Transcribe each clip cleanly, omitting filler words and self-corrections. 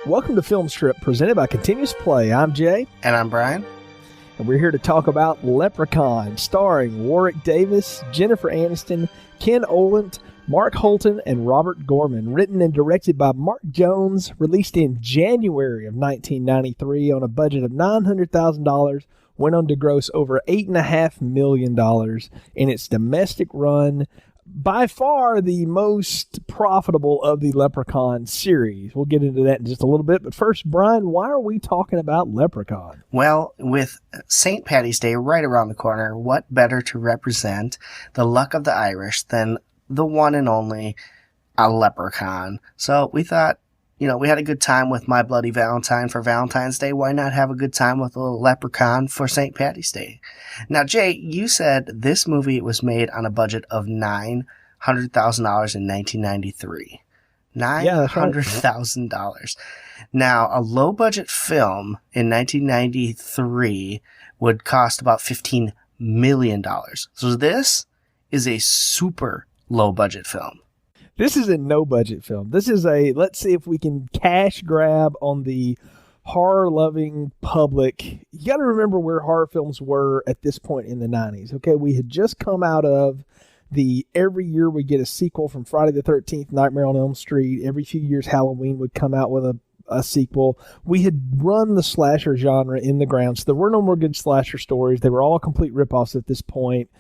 Welcome to Film Strip, presented by Continuous Play. I'm Jay. And I'm Brian. And we're here to talk about Leprechaun, starring Warwick Davis, Jennifer Aniston, Ken Oland, Mark Holton, and Robert Gorman. Written and directed by Mark Jones, released in January of 1993 on a budget of $900,000, went on to gross over $8.5 million in its domestic run. By far the most profitable of the Leprechaun series. We'll get into that in just a little bit. But first, Brian, why are we talking about Leprechaun? Well, with St. Paddy's Day right around the corner, what better to represent the luck of the Irish than the one and only a leprechaun? So we thought, we had a good time with My Bloody Valentine for Valentine's Day. Why not have a good time with a little Leprechaun for St. Paddy's Day? Now, Jay, you said this movie was made on a budget of $900,000 in 1993. $900,000. Now, a low-budget film in 1993 would cost about $15 million. So this is a super low-budget film. This is a no-budget film. This is a, let's see if we can cash grab on the horror-loving public. You got to remember where horror films were at this point in the 90s. Okay, we had just come out of every year we get a sequel from Friday the 13th, Nightmare on Elm Street. Every few years, Halloween would come out with a sequel. We had run the slasher genre in the ground, so there were no more good slasher stories. They were all complete ripoffs at this point.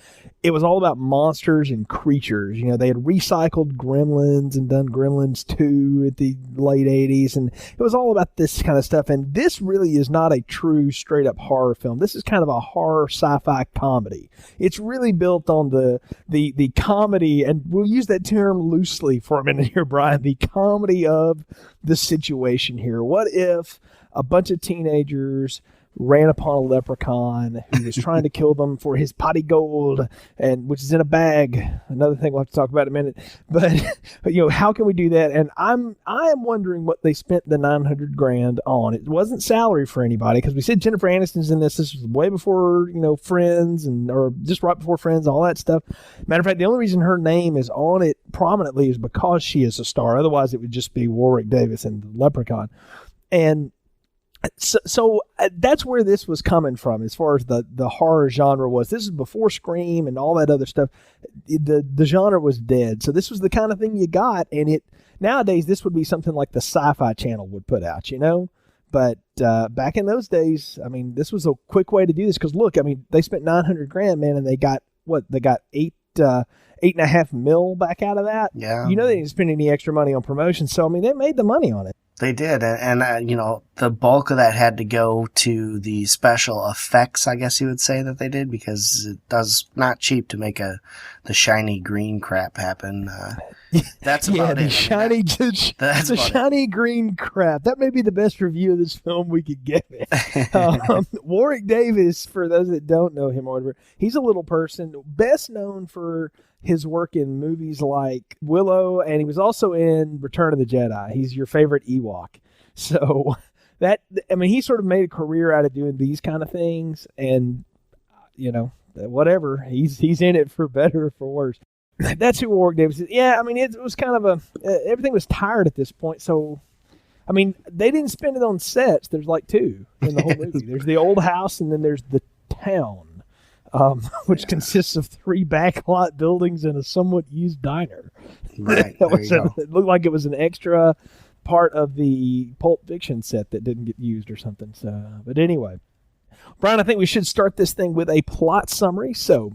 It was all about monsters and creatures. They had recycled Gremlins and done Gremlins 2 at the late 80s, and it was all about this kind of stuff. And this really is not a true straight-up horror film. This is kind of a horror sci-fi comedy. It's really built on the comedy, and we'll use that term loosely for a minute here, Brian, the comedy of the situation here. What if a bunch of teenagers ran upon a leprechaun who was trying to kill them for his potty gold, and which is in a bag? Another thing we'll have to talk about in a minute. But how can we do that? And I am wondering what they spent the $900,000 on. It wasn't salary for anybody, because we said Jennifer Aniston's in this. This was way before Friends, or just right before Friends, all that stuff. Matter of fact, the only reason her name is on it prominently is because she is a star. Otherwise, it would just be Warwick Davis and the Leprechaun. And So that's where this was coming from as far as the horror genre was. This is before Scream and all that other stuff. The genre was dead. So this was the kind of thing you got. And nowadays, this would be something like the Sci-Fi Channel would put out, But back in those days, this was a quick way to do this. Because look, they spent $900,000, man, and they got what? They got $8.5 million back out of that. Yeah. They didn't spend any extra money on promotion. So, they made the money on it. They did, and the bulk of that had to go to the special effects, I guess you would say, that they did, because it does not cheap to make the shiny green crap happen. That's about it. The shiny green crap. That may be the best review of this film we could give it. Warwick Davis, for those that don't know him or whatever, he's a little person, best known for his work in movies like Willow, and he was also in Return of the Jedi. He's your favorite Ewok. So he sort of made a career out of doing these kind of things, and whatever. He's in it for better or for worse. That's who Warwick Davis is. Yeah, it was kind of everything was tired at this point. So, they didn't spend it on sets. There's like two in the whole movie. There's the old house, and then there's the town. Which consists of 3 backlot buildings and a somewhat used diner. Right. It looked like it was an extra part of the Pulp Fiction set that didn't get used or something. So, but anyway, Brian, I think we should start this thing with a plot summary. So,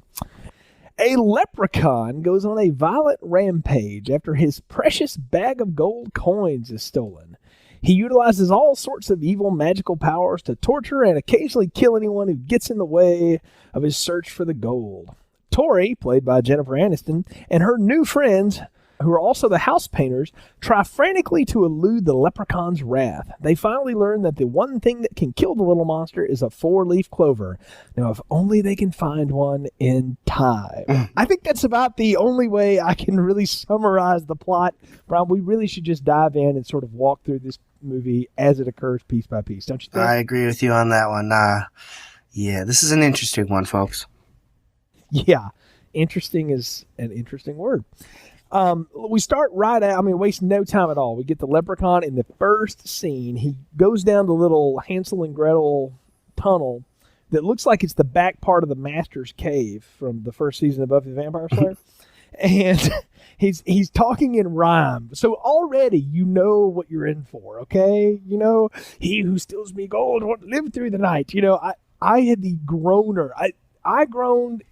a leprechaun goes on a violent rampage after his precious bag of gold coins is stolen. He utilizes all sorts of evil magical powers to torture and occasionally kill anyone who gets in the way of his search for the gold. Tori, played by Jennifer Aniston, and her new friends, who are also the house painters, try frantically to elude the leprechaun's wrath. They finally learn that the one thing that can kill the little monster is a 4-leaf clover. Now, if only they can find one in time. I think that's about the only way I can really summarize the plot. Brian, we really should just dive in and sort of walk through this movie as it occurs piece by piece, don't you think? I agree with you on that one. Yeah, this is an interesting one, folks. Yeah, interesting is an interesting word. We start right out. I mean, waste no time at all. We get the Leprechaun in the first scene. He goes down the little Hansel and Gretel tunnel that looks like it's the back part of the Master's Cave from the first season of Buffy the Vampire Slayer. And he's talking in rhyme. So already you know what you're in for, okay? You know, he who steals me gold won't live through the night. You know, I had the groaner. I groaned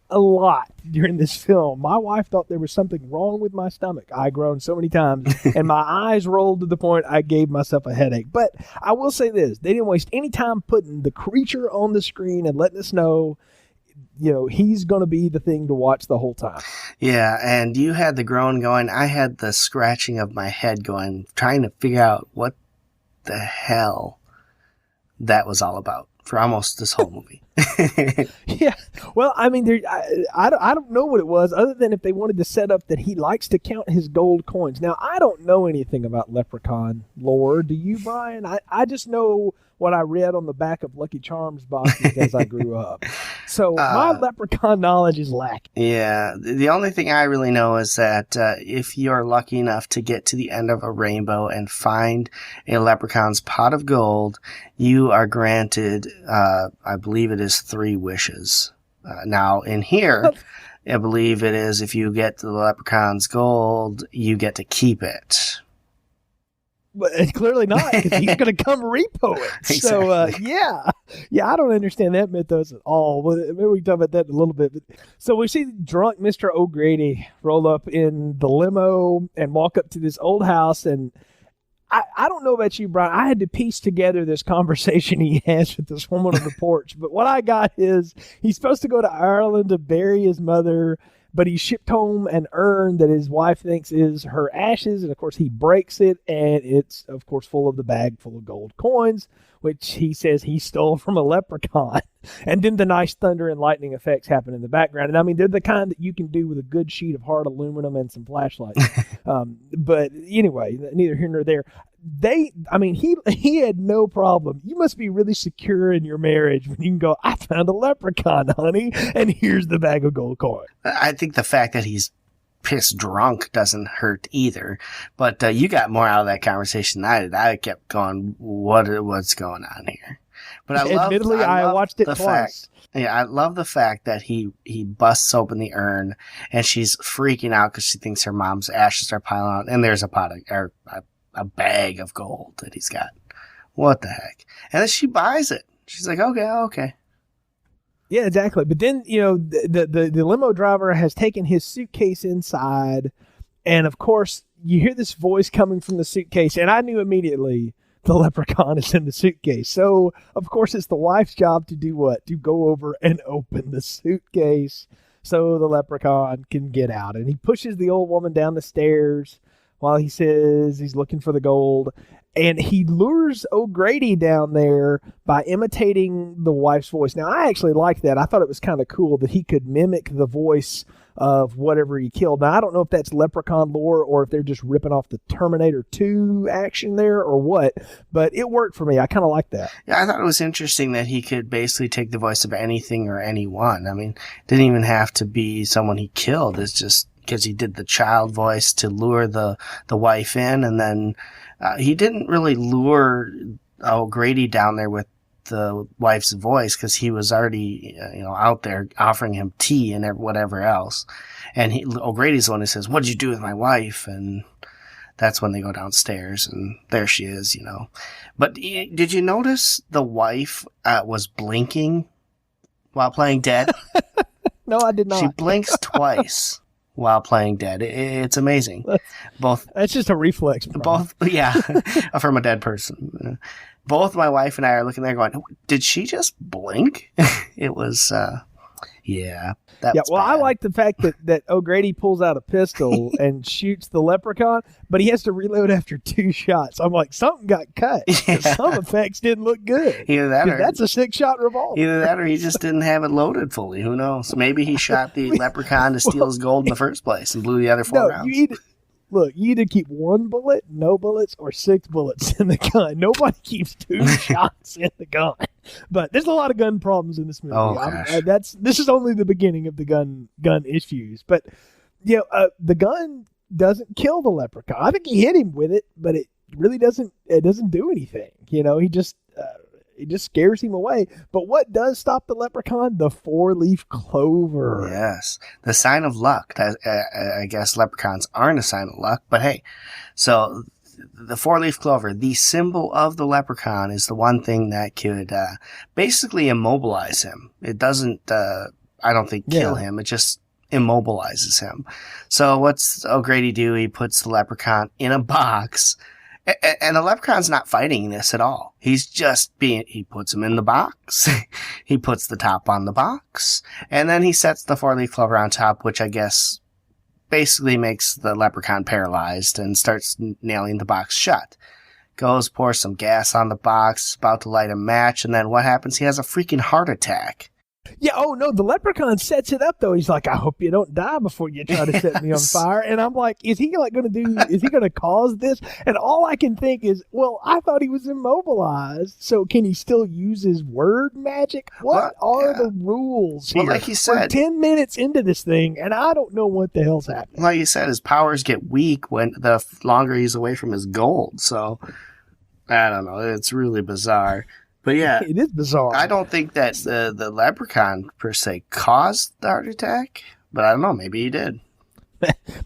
a lot during this film. My wife thought there was something wrong with my stomach. I groaned so many times, and my eyes rolled to the point I gave myself a headache. But I will say this. They didn't waste any time putting the creature on the screen and letting us know, you know, he's going to be the thing to watch the whole time. Yeah, and you had the groan going. I had the scratching of my head going, trying to figure out what the hell that was all about for almost this whole movie. Yeah. Well, I mean, I don't know what it was other than if they wanted to set up that he likes to count his gold coins. Now, I don't know anything about Leprechaun lore. Do you, Brian? I just know what I read on the back of Lucky Charms boxes as I grew up. So my Leprechaun knowledge is lacking. Yeah. The only thing I really know is that if you're lucky enough to get to the end of a rainbow and find a leprechaun's pot of gold, you are granted, I believe it is 3 wishes. Now, in here, I believe it is if you get the leprechaun's gold, you get to keep it. But clearly not, because he's going to come repo it. Exactly. So, yeah, I don't understand that mythos at all. Well, maybe we can talk about that in a little bit. But, so we see drunk Mr. O'Grady roll up in the limo and walk up to this old house. And I don't know about you, Brian. I had to piece together this conversation he has with this woman on the porch. But what I got is he's supposed to go to Ireland to bury his mother, but he shipped home an urn that his wife thinks is her ashes. And, of course, he breaks it, and it's, of course, full of the bag full of gold coins, which he says he stole from a leprechaun. And then the nice thunder and lightning effects happen in the background. And, I mean, they're the kind that you can do with a good sheet of hard aluminum and some flashlights. But anyway, neither here nor there. He had no problem. You must be really secure in your marriage when you can go, I found a leprechaun, honey, and here's the bag of gold coin. I think the fact that he's pissed drunk doesn't hurt either. But you got more out of that conversation than I did. I kept going, what's going on here? But I watched it twice. I love the fact that he busts open the urn and she's freaking out because she thinks her mom's ashes are piling out, and there's a bag of gold that he's got. What the heck? And then she buys it. She's like, okay. Yeah, exactly. But then, you know, the limo driver has taken his suitcase inside, and of course, you hear this voice coming from the suitcase, and I knew immediately the leprechaun is in the suitcase. So, of course, it's the wife's job to do what? To go over and open the suitcase so the leprechaun can get out. And he pushes the old woman down the stairs while he says he's looking for the gold. And he lures O'Grady down there by imitating the wife's voice. Now, I actually liked that. I thought it was kind of cool that he could mimic the voice of whatever he killed. Now, I don't know if that's Leprechaun lore or if they're just ripping off the Terminator 2 action there or what, but it worked for me. I kind of like that. Yeah, I thought it was interesting that he could basically take the voice of anything or anyone. I mean, it didn't even have to be someone he killed. It's just because he did the child voice to lure the wife in, and then he didn't really lure O'Grady down there with the wife's voice because he was already out there offering him tea and whatever else. And O'Grady's the one who says, "What'd you do with my wife?" And that's when they go downstairs, and there she is, But did you notice the wife was blinking while playing dead? No, I did not. She blinks twice while playing dead. It's amazing. That's just a reflex. From a dead person. Both my wife and I are looking there going, did she just blink? It was, yeah. Well, I like the fact that O'Grady pulls out a pistol and shoots the leprechaun, but he has to reload after 2 shots. I'm like, something got cut. Yeah. Some effects didn't look good. Either that or that's a 6-shot revolver. Either that or he just didn't have it loaded fully. Who knows? Maybe he shot the leprechaun to steal his gold in the first place and blew the other 4 rounds. You either keep 1 bullet, no bullets, or 6 bullets in the gun. Nobody keeps 2 shots in the gun. But there's a lot of gun problems in this movie. Oh, gosh. This is only the beginning of the gun issues. But the gun doesn't kill the leprechaun. I think he hit him with it, but it really doesn't. It doesn't do anything. He just it just scares him away. But what does stop the leprechaun? The 4-leaf clover. Yes, the sign of luck. I guess leprechauns aren't a sign of luck, but hey, so the 4-leaf clover, the symbol of the leprechaun, is the one thing that could basically immobilize him. It doesn't, I don't think, kill him. It just immobilizes him. So what's O'Grady do? He puts the leprechaun in a box. And the leprechaun's not fighting this at all. He's just he puts him in the box. He puts the top on the box. And then he sets the 4-leaf clover on top, which I guess basically makes the leprechaun paralyzed and starts nailing the box shut. Goes, pours some gas on the box, about to light a match, and then what happens? He has a freaking heart attack. Yeah, oh no, the leprechaun sets it up though. He's like, I hope you don't die before you try to set me on fire. And I'm like, is he going to cause this? And all I can think is, well, I thought he was immobilized. So can he still use his word magic? What are the rules here? Well, like you said, we're 10 minutes into this thing and I don't know what the hell's happening. Like you said, his powers get weak when the longer he's away from his gold. So I don't know. It's really bizarre. But yeah, it is bizarre. I don't think that the leprechaun per se caused the heart attack, but I don't know. Maybe he did.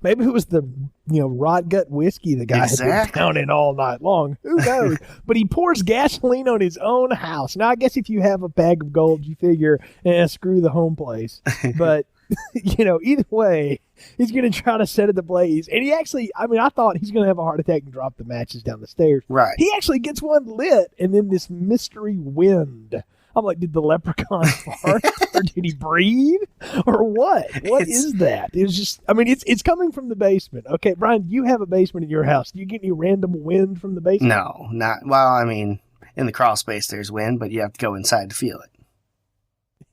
Maybe it was the rot gut whiskey the guy had been pounding all night long. Who knows? But he pours gasoline on his own house. Now I guess if you have a bag of gold, you figure, screw the home place. But either way, he's going to try to set it ablaze. And he actually, I thought he's going to have a heart attack and drop the matches down the stairs. Right. He actually gets one lit, and then this mystery wind. I'm like, did the leprechaun fart? Or did he breathe? Or what? What is that? It was just, it's coming from the basement. Okay, Brian, you have a basement in your house. Do you get any random wind from the basement? No, not, well, in the crawl space there's wind, but you have to go inside to feel it.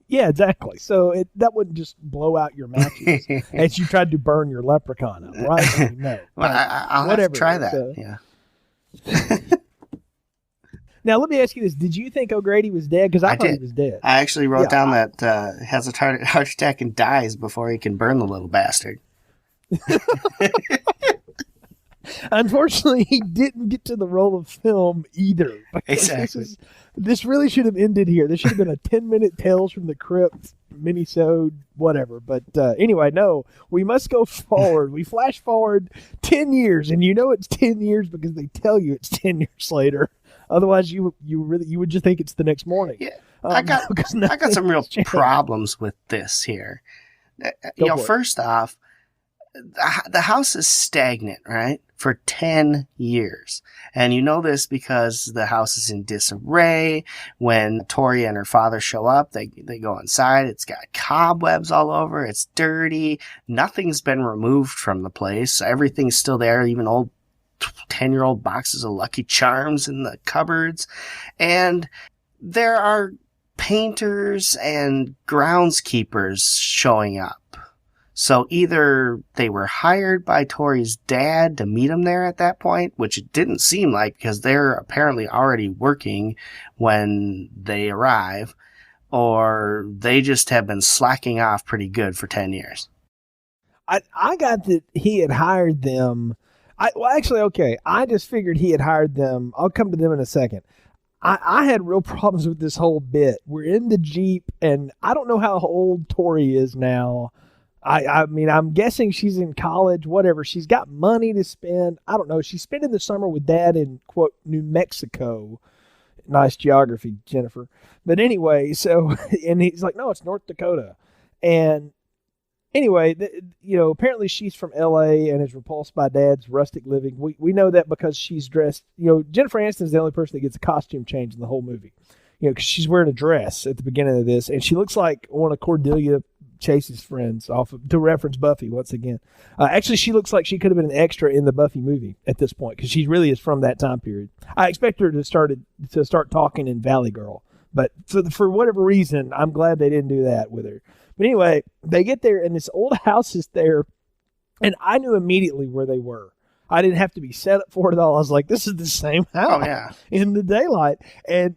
Yeah, exactly. So that wouldn't just blow out your matches as you tried to burn your leprechaun up, right? No. Well, I'll have to try that. Yeah. Now, let me ask you this. Did you think O'Grady was dead? Because I thought he was dead. I actually wrote down that has a heart attack and dies before he can burn the little bastard. Unfortunately, he didn't get to the roll of film either. Exactly. This really should have ended here. This should have been a 10-minute Tales from the Crypt mini-sode, whatever. But anyway, no, we must go forward. We flash forward 10 years, and it's 10 years because they tell you it's 10 years later. Otherwise, you would just think it's the next morning. Yeah, I got some real problems with this here. First off, the house is stagnant, right, for 10 years. And you know this because the house is in disarray. When Tori and her father show up, they go inside. It's got cobwebs all over. It's dirty. Nothing's been removed from the place. Everything's still there, even old 10-year-old boxes of Lucky Charms in the cupboards. And there are painters and groundskeepers showing up. So either they were hired by Tori's dad to meet him there at that point, which it didn't seem like because they're apparently already working when they arrive, or they just have been slacking off pretty good for 10 years. I got that he had hired them. I just figured he had hired them. I'll come to them in a second. I had real problems with this whole bit. We're in the Jeep, and I don't know how old Tori is now. I'm guessing she's in college, whatever. She's got money to spend. I don't know. She's spending the summer with Dad in, quote, New Mexico. Nice geography, Jennifer. But anyway, and he's like, no, it's North Dakota. And anyway, apparently she's from L.A. and is repulsed by Dad's rustic living. We know that because she's dressed, Jennifer Aniston's the only person that gets a costume change in the whole movie. Because she's wearing a dress at the beginning of this, and she looks like one of Cordelia Chase's friends, to reference Buffy once again. Actually, she looks like she could have been an extra in the Buffy movie at this point because she really is from that time period. I expect her to start talking in Valley Girl, but for whatever reason, I'm glad they didn't do that with her. But anyway, they get there and this old house is there, and I knew immediately where they were. I didn't have to be set up for it at all. I was like, this is the same house in the daylight, and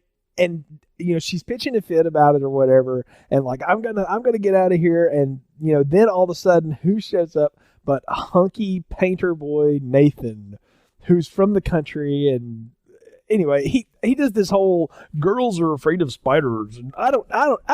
she's pitching a fit about it or whatever, and like I'm gonna get out of here, and then all of a sudden, who shows up but hunky painter boy Nathan, who's from the country. And anyway, he does this whole girls are afraid of spiders, and I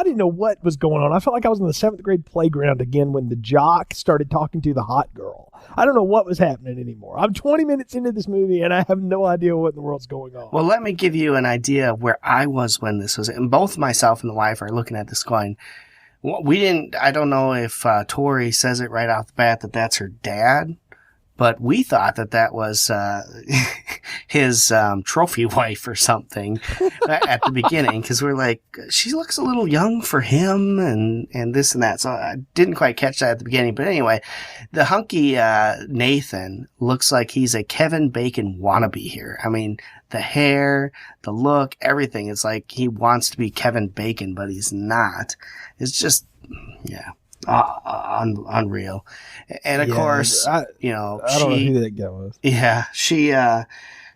didn't know what was going on. I felt like I was in the 7th grade playground again when the jock started talking to the hot girl. I don't know what was happening anymore. I'm 20 minutes into this movie and I have no idea what in the world's going on. Well, let me give you an idea of where I was when this was, and both myself and the wife are looking at this going, I don't know if Tori says it right off the bat that that's her dad, but we thought that was his trophy wife or something at the beginning, because we're like, she looks a little young for him and this and that. So I didn't quite catch that at the beginning. But anyway, the hunky Nathan looks like he's a Kevin Bacon wannabe here. I mean, the hair, the look, everything. It's like he wants to be Kevin Bacon, but he's not. It's just, yeah. Unreal. And of course, I don't know who that guy was. Yeah,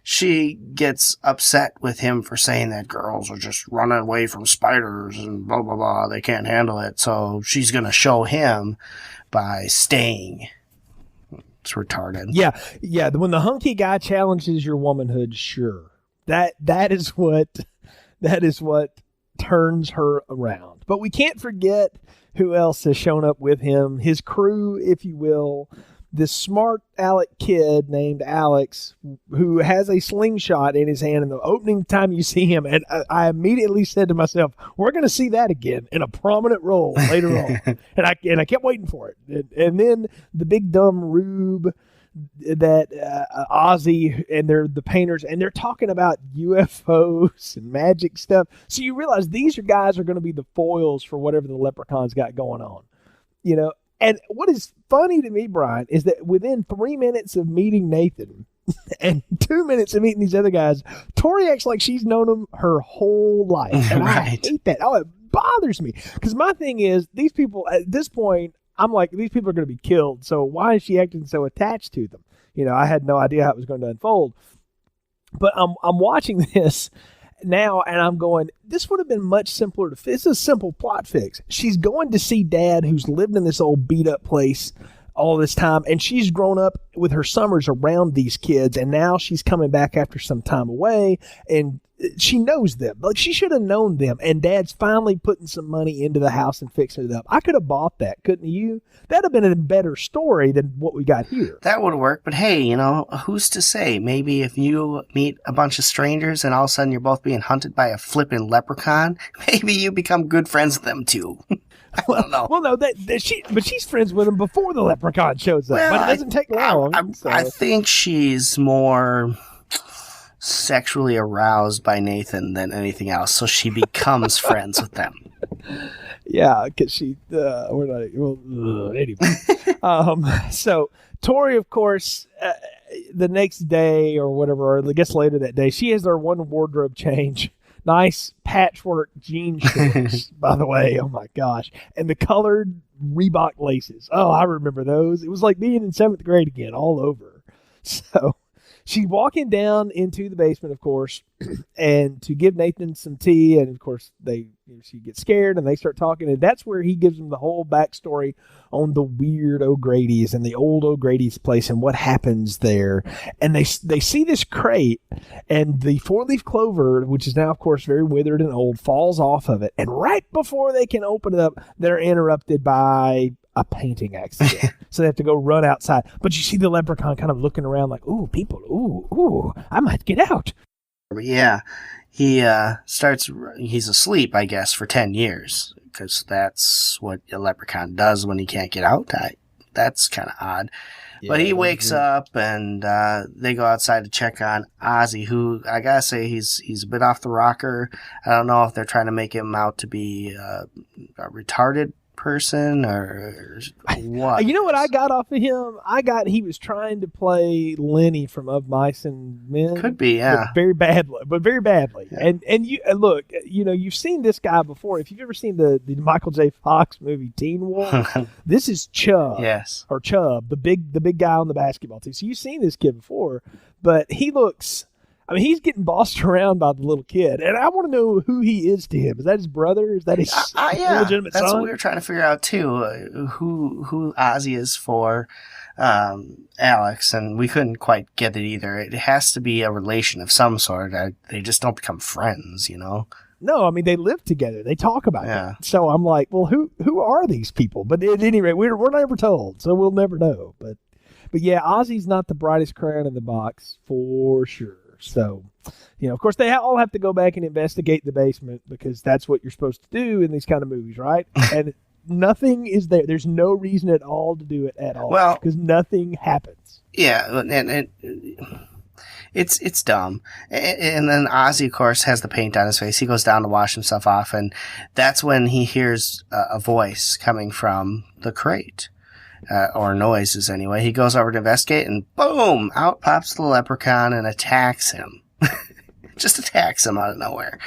she gets upset with him for saying that girls are just running away from spiders and blah blah blah, they can't handle it, so she's gonna show him by staying. It's retarded. Yeah, when the hunky guy challenges your womanhood, sure, that is what turns her around. But we can't forget who else has shown up with him, his crew, if you will. This smart aleck kid named Alex, who has a slingshot in his hand. And the opening time you see him, and I immediately said to myself, we're going to see that again in a prominent role later on. And I kept waiting for it. And then the big dumb rube that Ozzy, and they're the painters, and they're talking about UFOs and magic stuff. So you realize these guys are going to be the foils for whatever the Leprechaun's got going on, you know. And what is funny to me, Brian, is that within 3 minutes of meeting Nathan and 2 minutes of meeting these other guys, Tori acts like she's known them her whole life, and right. I hate that. Oh, it bothers me, because my thing is, these people at this point, I'm like, these people are going to be killed, so why is she acting so attached to them? You know, I had no idea how it was going to unfold. But I'm watching this now, and I'm going, this would have been much simpler to fix. It's a simple plot fix. She's going to see Dad, who's lived in this old beat-up place all this time, and she's grown up with her summers around these kids, and now she's coming back after some time away, and she knows them. Like, she should have known them, and Dad's finally putting some money into the house and fixing it up. I could have bought that, couldn't you? That'd have been a better story than what we got here. That would work, but hey, you know, who's to say? Maybe if you meet a bunch of strangers and all of a sudden you're both being hunted by a flippin' leprechaun, maybe you become good friends with them too. I don't know. Well, no, but she's friends with him before the leprechaun shows up. Well, but it doesn't take long. I think she's more sexually aroused by Nathan than anything else, so she becomes friends with them. Yeah, because anyway. So Tori, of course, the next day or whatever, or I guess later that day, she has her one wardrobe change. Nice patchwork jean shorts, by the way. Oh my gosh. And the colored Reebok laces. Oh, I remember those. It was like being in 7th grade again, all over. So she's walking down into the basement, of course, and to give Nathan some tea. And of course, she gets scared and they start talking. And that's where he gives them the whole backstory on the weird O'Grady's and the old O'Grady's place and what happens there. And they see this crate, and the 4-leaf clover, which is now, of course, very withered and old, falls off of it. And right before they can open it up, they're interrupted by a painting accident. So they have to go run outside. But you see the leprechaun kind of looking around like, ooh, people, ooh, I might get out. Yeah, he's asleep, I guess, for 10 years, because that's what a leprechaun does when he can't get out. That's kind of odd. Yeah, but he wakes up, and they go outside to check on Ozzy, who, I gotta say, he's a bit off the rocker. I don't know if they're trying to make him out to be a retarded person or what. You know what I got off of him? He was trying to play Lenny from Of Mice and Men. Could be, yeah. But very badly. Yeah. And you look, you know, you've seen this guy before. If you've ever seen the Michael J. Fox movie Teen Wolf, this is Chubb. Yes. Or Chubb, the big guy on the basketball team. So you've seen this kid before, but he looks, I mean, he's getting bossed around by the little kid, and I want to know who he is to him. Is that his brother? Is that his illegitimate son? That's what we were trying to figure out too. Who Ozzy is for Alex, and we couldn't quite get it either. It has to be a relation of some sort. They just don't become friends, you know. No, I mean, they live together. They talk about it. So I'm like, well, who are these people? But at any rate, we're never told, so we'll never know. But yeah, Ozzy's not the brightest crown in the box for sure. So, of course, they all have to go back and investigate the basement because that's what you're supposed to do in these kind of movies, right? And nothing is there. There's no reason at all to do it at all. Well, because nothing happens. Yeah, and it's dumb. And then Ozzy, of course, has the paint on his face. He goes down to wash himself off, and that's when he hears a voice coming from the crate. Or noises anyway. He goes over to investigate, and boom! Out pops the leprechaun and attacks him. Just attacks him out of nowhere.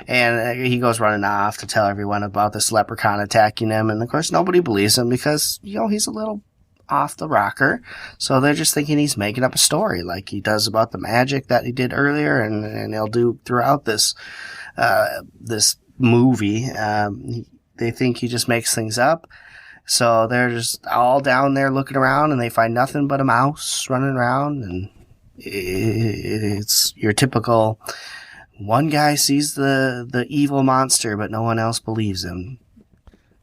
And he goes running off to tell everyone about this leprechaun attacking him. And of course, nobody believes him because, he's a little off the rocker. So they're just thinking he's making up a story like he does about the magic that he did earlier and he'll do throughout this movie. They think he just makes things up. So they're just all down there looking around, and they find nothing but a mouse running around, and it's your typical one guy sees the evil monster, but no one else believes him.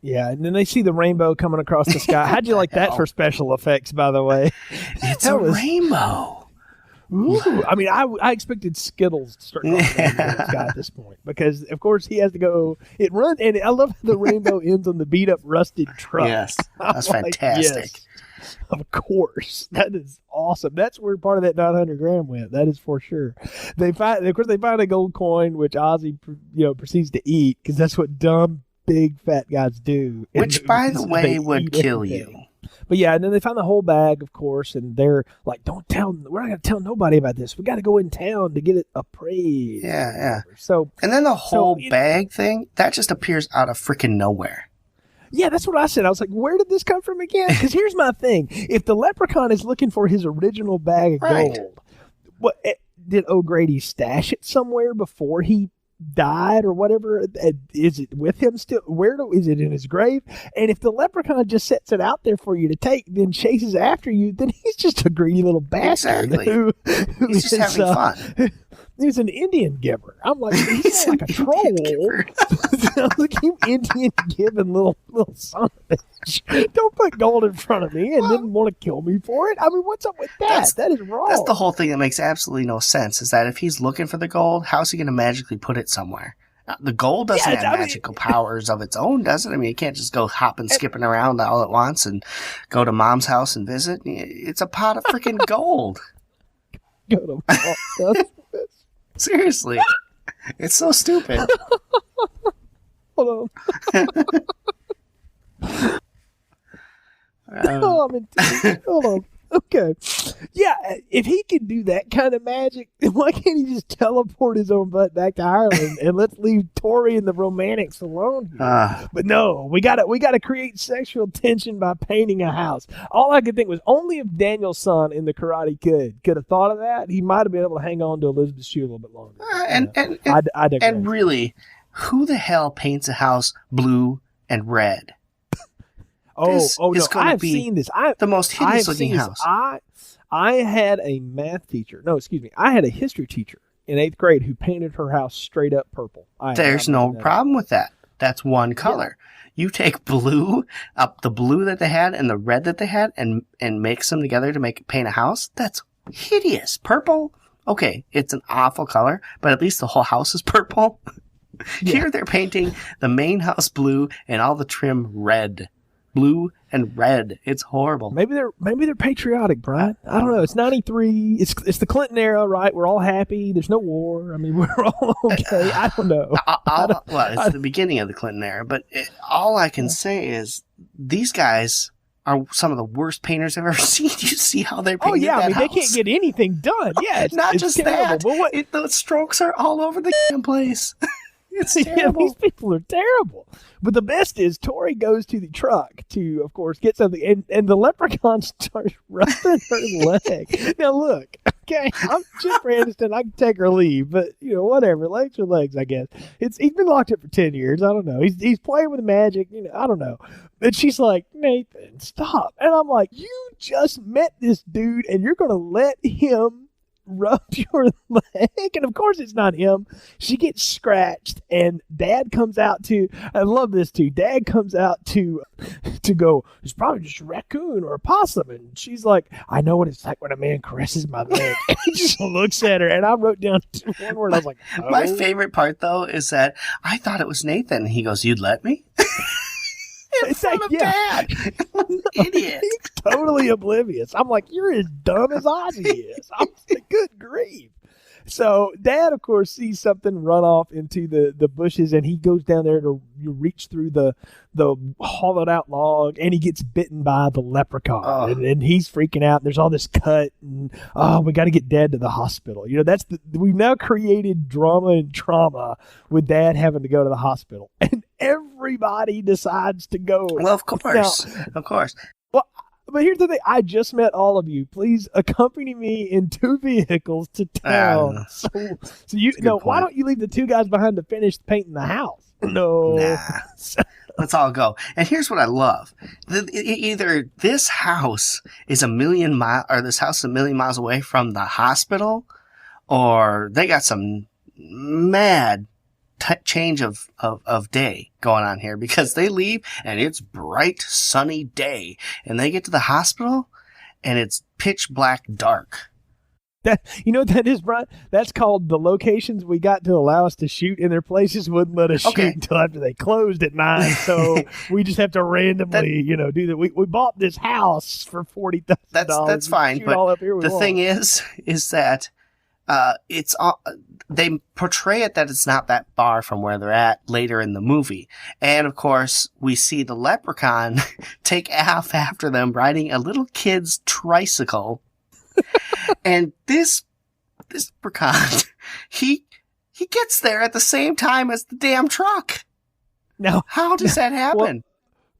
Yeah, and then they see the rainbow coming across the sky. How'd you like that for special effects, by the way? It's a rainbow. Ooh, I mean, I expected Skittles to start going this guy at this point because, of course, he has to go. It runs, and I love how the rainbow ends on the beat up, rusted truck. Yes, that's fantastic. Yes, of course, that is awesome. That's where part of that 900 gram went. That is for sure. They find a gold coin, which Ozzy, proceeds to eat because that's what dumb, big, fat guys do. Which, by the way, would kill you. But yeah, and then they found the whole bag, of course, and they're like, we're not going to tell nobody about this. We got to go in town to get it appraised. Yeah. So, and then the whole bag thing, that just appears out of freaking nowhere. Yeah, that's what I said. I was like, where did this come from again? Because here's my thing. If the leprechaun is looking for his original bag of gold, did O'Grady stash it somewhere before he died or whatever? Is it with him still? Is it in his grave? And if the leprechaun just sets it out there for you to take, then chases after you, then he's just a greedy little bastard. Exactly. He's just having fun. He's an Indian giver. I'm like, he's like a troll. Look, you Indian giving little son of a bitch. Don't put gold in front of me and then want to kill me for it. I mean, what's up with that? That is wrong. That's the whole thing that makes absolutely no sense, is that if he's looking for the gold, how's he going to magically put it somewhere? The gold doesn't have magical powers of its own, does it? I mean, it can't just go hopping, skipping around all at once and go to mom's house and visit. It's a pot of freaking gold. Go to mom's house. Seriously. It's so stupid. Hold on. I'm in tears. Hold on. Okay. Yeah, if he can do that kind of magic, then why can't he just teleport his own butt back to Ireland and let's leave Tori and the romantics alone here? But no, we gotta create sexual tension by painting a house. All I could think was only if Daniel's son in the Karate Kid could have thought of that, he might have been able to hang on to Elizabeth Shue a little bit longer. And really, who the hell paints a house blue and red? No! I've seen this. The most hideous looking house. I had a math teacher. No, excuse me. I had a history teacher in 8th grade who painted her house straight up purple. There's no problem with that. That's one color. Yeah. You take the blue that they had and the red that they had, and mix them together to paint a house. That's hideous. Purple. Okay, it's an awful color, but at least the whole house is purple. Yeah. Here they're painting the main house blue and all the trim red. Blue and red. It's horrible. Maybe they're patriotic, Brian. I don't know. It's 93. It's the Clinton era, right? We're all happy. There's no war. I mean, we're all okay. I don't know. It's the beginning of the Clinton era, but all I can say is these guys are some of the worst painters I've ever seen. You see how they're painting that house? They can't get anything done. Yeah, it's not just terrible, that. The strokes are all over the place. It's terrible. These people are terrible. But the best is Tori goes to the truck to, of course, get something, and the leprechaun starts rubbing her leg. Now, look, Okay, I'm Jennifer Aniston. I can take or leave, but whatever. Legs are legs, I guess. He's been locked up for 10 years. I don't know. He's playing with magic. I don't know. And she's like, Nathan, stop. And I'm like, you just met this dude, and you're gonna let him rub your leg? And of course it's not him. She gets scratched, and Dad comes out to, I love this too, Dad comes out to go, it's probably just a raccoon or a possum. And she's like, I know what it's like when a man caresses my leg. And he just looks at her, and I wrote down one word. I was like, oh. My favorite part, though, is that I thought it was Nathan. He goes, you'd let me? In front of Dad. Idiot. He's totally oblivious. I'm like, you're as dumb as Ozzy is. I'm like, good grief. So Dad, of course, sees something run off into the bushes, and he goes down there to reach through the hollowed out log, and he gets bitten by the leprechaun. Oh. And he's freaking out. There's all this cut, and we got to get Dad to the hospital. We've now created drama and trauma with Dad having to go to the hospital, and everybody decides to go. Well, of course. Of course. Well, but here's the thing. I just met all of you. Please accompany me in 2 vehicles to town. So why don't you leave the 2 guys behind to finish painting the house? No. Nah. Let's all go. And here's what I love. Either this house is a million miles away from the hospital, or they got some mad change of day going on here, because they leave and it's bright sunny day, and they get to the hospital and it's pitch black dark. That what that is, Brian? That's called the locations we got to allow us to shoot, and their places wouldn't let us shoot until after they closed at 9. So we just have to randomly, do that. We bought this house for $40,000. That's fine, but the thing is that they portray it that it's not that far from where they're at later in the movie. And of course, we see the leprechaun take off after them riding a little kid's tricycle. And this leprechaun, he gets there at the same time as the damn truck. Now, how does that happen?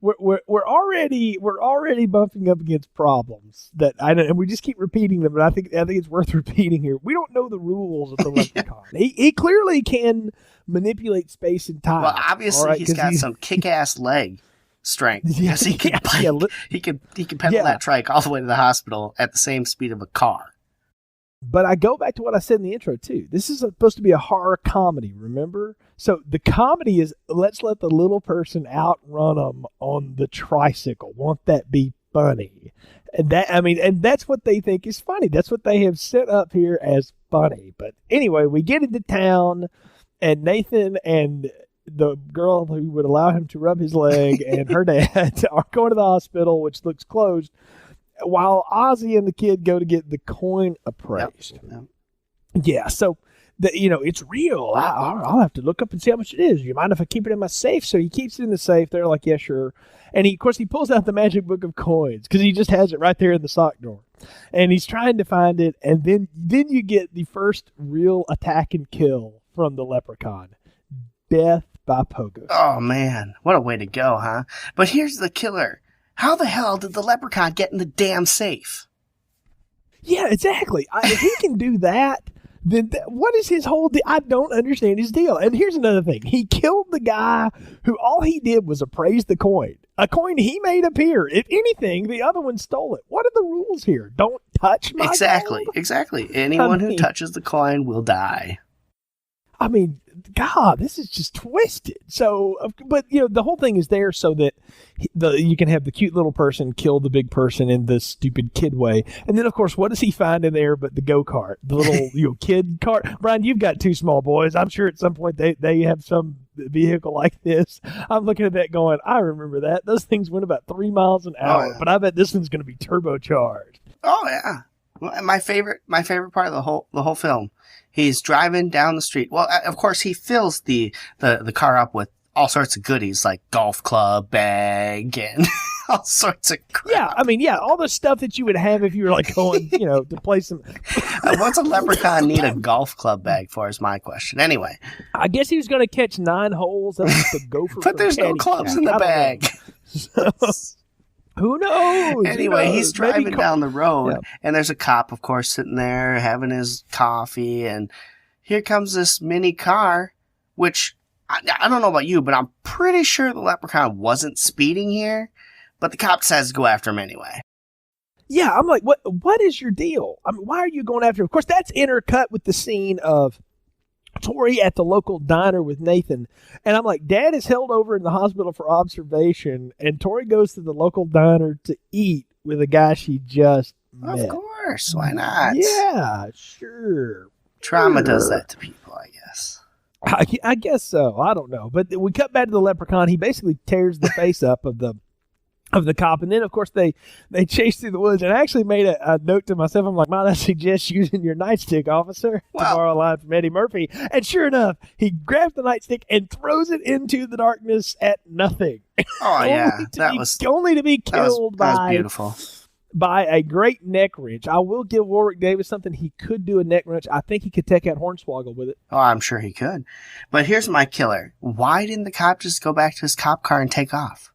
We're already bumping up against problems that and we just keep repeating them, but I think it's worth repeating here. We don't know the rules of the leprechaun. He clearly can manipulate space and time. Well, obviously he's got some kick-ass leg strength. Yes, he can he can pedal that trike all the way to the hospital at the same speed of a car. But I go back to what I said in the intro, too. This is supposed to be a horror comedy, remember? So the comedy is, let's let the little person outrun them on the tricycle. Won't that be funny? And that's what they think is funny. That's what they have set up here as funny. But anyway, we get into town, and Nathan and the girl who would allow him to rub his leg and her dad are going to the hospital, which looks closed, while Ozzy and the kid go to get the coin appraised. Yep. Yeah, so it's real. I'll have to look up and see how much it is. You mind if I keep it in my safe? So he keeps it in the safe. They're like, yeah, sure. And he pulls out the magic book of coins, because he just has it right there in the sock drawer. And he's trying to find it. And then you get the first real attack and kill from the leprechaun. Death by Pogo. Oh, man. What a way to go, huh? But here's the killer. How the hell did the leprechaun get in the damn safe? Yeah, exactly. If he can do that, then what is his whole deal? I don't understand his deal. And here's another thing. He killed the guy who all he did was appraise the coin. A coin he made appear. If anything, the other one stole it. What are the rules here? Don't touch my gold? Exactly. Anyone who touches the coin will die. I mean, God, this is just twisted. So, but the whole thing is there so that you can have the cute little person kill the big person in the stupid kid way. And then, of course, what does he find in there but the go-kart, the little kid cart? Brian, you've got 2 small boys. I'm sure at some point they have some vehicle like this. I'm looking at that going, I remember that. Those things went about 3 miles an hour, but I bet this one's going to be turbocharged. Oh yeah. Well, my favorite part of the whole film. He's driving down the street. Well, of course, he fills the car up with all sorts of goodies, like golf club bag and all sorts of crap. Yeah, all the stuff that you would have if you were like going, to play some. What's a leprechaun need a golf club bag for is my question. Anyway. I guess he was going to catch 9 holes. That's the gopher. But there's no clubs in the bag. Who knows? Who Anyway, knows? he's Maybe driving down the road, Yeah. and there's a cop, of course, sitting there having his coffee, and here comes this mini car, which I don't know about you, but I'm pretty sure the Leprechaun wasn't speeding here, but the cop decides to go after him anyway. Yeah, I'm like, what is your deal? I mean, why are you going after him? Of course, that's intercut with the scene of Tori at the local diner with Nathan. And I'm like, Dad is held over in the hospital for observation, and Tori goes to the local diner to eat with a guy she just met. Of course, why not? Yeah, sure. Trauma does that to people, I guess. I guess so. I don't know. But we cut back to the Leprechaun. He basically tears the face up of the cop, and then of course they chase through the woods. And I actually made a note to myself. I'm like, might I suggest using your nightstick, officer? To borrow a line from Eddie Murphy. And sure enough, he grabs the nightstick and throws it into the darkness at nothing. Oh yeah, only to be killed that was beautiful. By a great neck wrench. I will give Warwick Davis something. He could do a neck wrench. I think he could take out Hornswoggle with it. Oh, I'm sure he could. But here's my killer. Why didn't the cop just go back to his cop car and take off?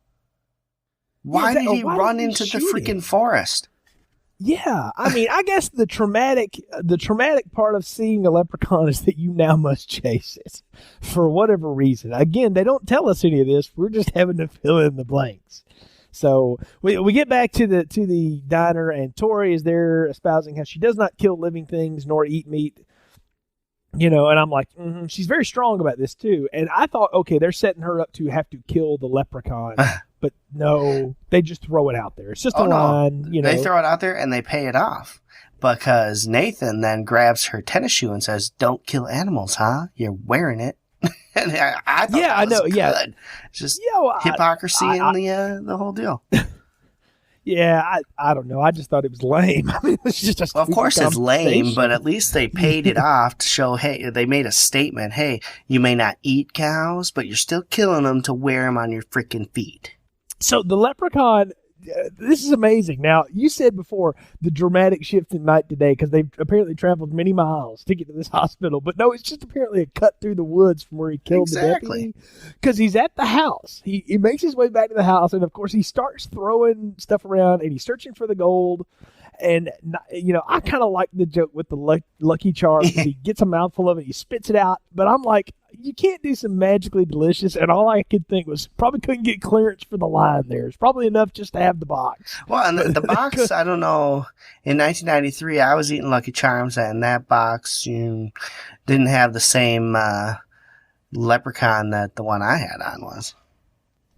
Why did he run into the freaking forest? Yeah, I mean, I guess the traumatic part of seeing a leprechaun is that you now must chase it for whatever reason. Again, they don't tell us any of this. We're just having to fill in the blanks. So we get back to the diner, and Tori is there espousing how she does not kill living things nor eat meat. You know, and I'm like, she's very strong about this too. And I thought, okay, they're setting her up to have to kill the leprechaun. But no, they just throw it out there. It's just a line, you know. They throw it out there and they pay it off. Because Nathan then grabs her tennis shoe and says, "Don't kill animals, huh? You're wearing it." And I thought that was good. Yeah. Just hypocrisy in the whole deal. Yeah, I don't know. I just thought it was lame. I mean, it was just of course it's lame, but at least they paid it off to show, hey, they made a statement. Hey, you may not eat cows, but you're still killing them to wear them on your freaking feet. So the leprechaun, this is amazing. Now, you said before the dramatic shift in night today because they've apparently traveled many miles to get to this hospital. But no, it's just apparently a cut through the woods from where he killed the deputy. Because he's at the house. He makes his way back to the house, and of course he starts throwing stuff around, and he's searching for the gold. And, you know, I kind of like the joke with the Lucky Charms. He gets a mouthful of it, he spits it out. But I'm like, you can't do some magically delicious. And all I could think was probably couldn't get clearance for the line there. It's probably enough just to have the box. Well, and the box, I don't know. In 1993, I was eating Lucky Charms, and that box didn't have the same leprechaun that the one I had on was.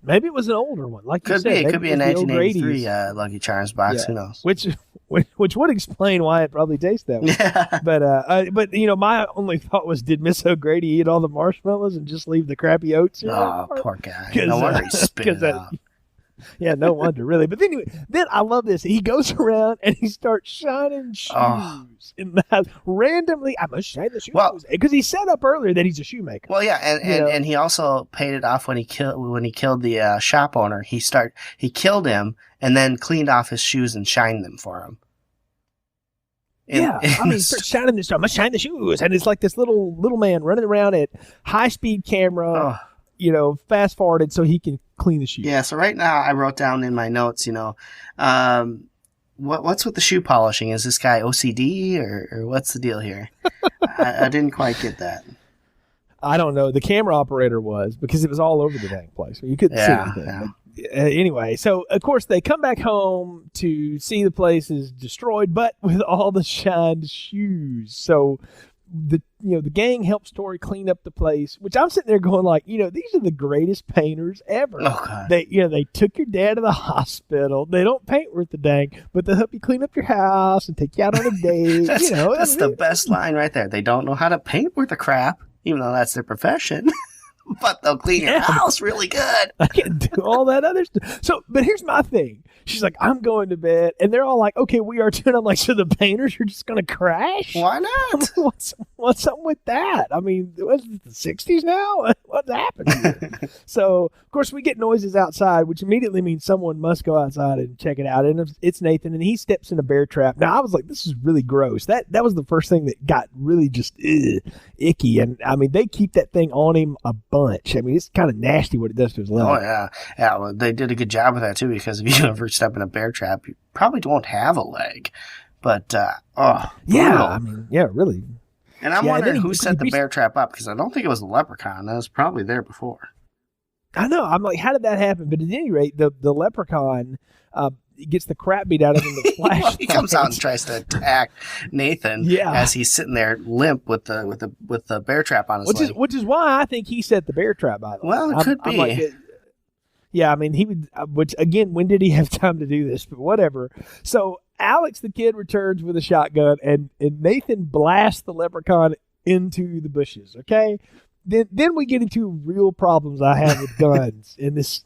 Maybe it was an older one, like you said. It could be a 1983 Lucky Charms box. Yeah. Who knows? Which would explain why it probably tastes that way. Yeah. But you know, my only thought was, did Miss O'Grady eat all the marshmallows and just leave the crappy oats? Oh, poor guy. No wonder he spit it out. Yeah, no wonder, really. But anyway, then I love this. He goes around and he starts shining shoes in the house. Randomly, I must shine the shoes. Because he set up earlier that he's a shoemaker. Well, yeah, and he also paid it off when he killed the shop owner. He killed him and then cleaned off his shoes and shined them for him. He starts shining this. I must shine the shoes, and it's like this little man running around at high speed camera. You know, fast forwarded so he can clean the shoes. Yeah, so right now I wrote down in my notes, you know, what's with the shoe polishing? Is this guy OCD or what's the deal here? I didn't quite get that. I don't know. The camera operator was, because it was all over the dang place. You couldn't see anything. Yeah. Anyway, so of course they come back home to see the place is destroyed, but with all the shined shoes. So the gang helps Tori clean up the place, which I'm sitting there going like, you know, these are the greatest painters ever. Oh, God. They took your dad to the hospital. They don't paint worth the dang, but they'll help you clean up your house and take you out on a date. That's the best line right there. They don't know how to paint worth a crap, even though that's their profession. But they'll clean your house really good. I can do all that other stuff. So, but here's my thing. She's like, I'm going to bed. And they're all like, okay, we are too. And I'm like, so the painters are just going to crash? Why not? What's up with that? I mean, was it the 60s now? What's happening? So, of course, we get noises outside, which immediately means someone must go outside and check it out. And it's Nathan, and he steps in a bear trap. Now, I was like, this is really gross. That was the first thing that got really just icky. And, I mean, they keep that thing on him a bunch. I mean, it's kind of nasty what it does to his leg. Oh, yeah. Yeah, well, they did a good job with that, too, because if you ever step in a bear trap, you probably won't have a leg. But, yeah, brutal. I mean, yeah, really. And I'm wondering who set the bear trap up, because I don't think it was the leprechaun. That was probably there before. I know. I'm like, how did that happen? But at any rate, the leprechaun gets the crap beat out of him with flashlights. Well, he comes out and tries to attack Nathan as he's sitting there limp with the bear trap on his leg. Which is why I think he set the bear trap, by the way. Well, it could be. Like, yeah, I mean, he would, which again, when did he have time to do this? But whatever. So Alex the kid returns with a shotgun, and Nathan blasts the leprechaun into the bushes, okay? Then we get into real problems I have with guns in this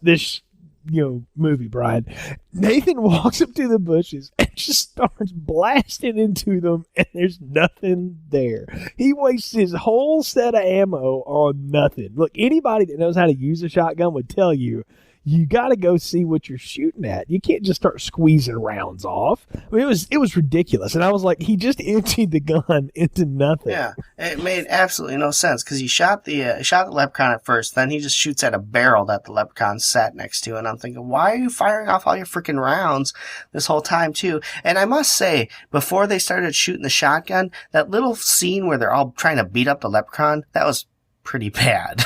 movie, Brian. Nathan walks up to the bushes and just starts blasting into them, and there's nothing there. He wastes his whole set of ammo on nothing. Look, anybody that knows how to use a shotgun would tell you, you got to go see what you're shooting at. You can't just start squeezing rounds off. I mean, it was ridiculous. And I was like, he just emptied the gun into nothing. Yeah, it made absolutely no sense because he shot the leprechaun at first. Then he just shoots at a barrel that the leprechaun sat next to. And I'm thinking, why are you firing off all your freaking rounds this whole time too? And I must say, before they started shooting the shotgun, that little scene where they're all trying to beat up the leprechaun, that was pretty bad.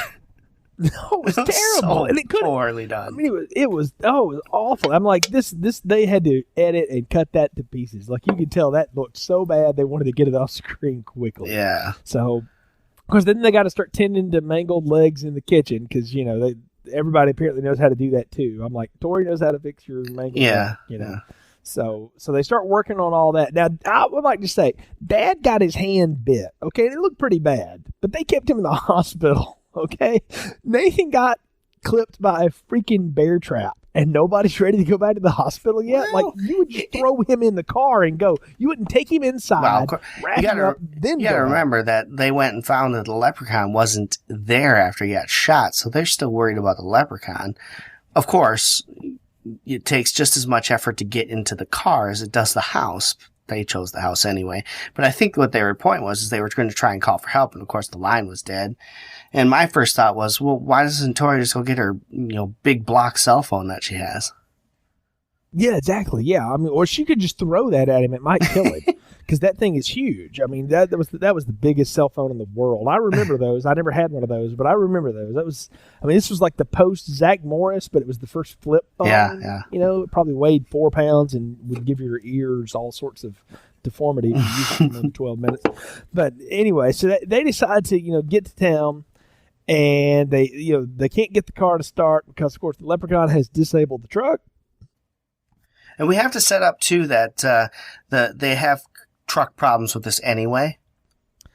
No, it was terrible, so and it couldn't. Poorly done. I mean, it was awful. I'm like, this. They had to edit and cut that to pieces. Like you could tell that looked so bad they wanted to get it off screen quickly. Yeah. So, of course, then they got to start tending to mangled legs in the kitchen because everybody apparently knows how to do that too. I'm like, Tori knows how to fix your mangled leg, Yeah. So they start working on all that. Now, I would like to say, Dad got his hand bit. Okay, and it looked pretty bad, but they kept him in the hospital. Okay, Nathan got clipped by a freaking bear trap, and nobody's ready to go back to the hospital yet. Well, like you would just throw him in the car and go. You wouldn't take him inside. You gotta remember that they went and found that the leprechaun wasn't there after he got shot, so they're still worried about the leprechaun. Of course, it takes just as much effort to get into the car as it does the house. They chose the house anyway. But I think what their point was is they were going to try and call for help, and of course the line was dead. And my first thought was, well, why doesn't Tori just go get her, big block cell phone that she has? Yeah, exactly. Yeah, I mean, or she could just throw that at him; it might kill him because that thing is huge. I mean, that was the biggest cell phone in the world. I remember those. I never had one of those, but I remember those. This was like the post Zach Morris, but it was the first flip phone. Yeah. It probably weighed 4 pounds and would give your ears all sorts of deformity if you used it for 12 minutes. But anyway, so they decide to get to town. And they can't get the car to start because, of course, the leprechaun has disabled the truck. And we have to set up too that they have truck problems with this anyway.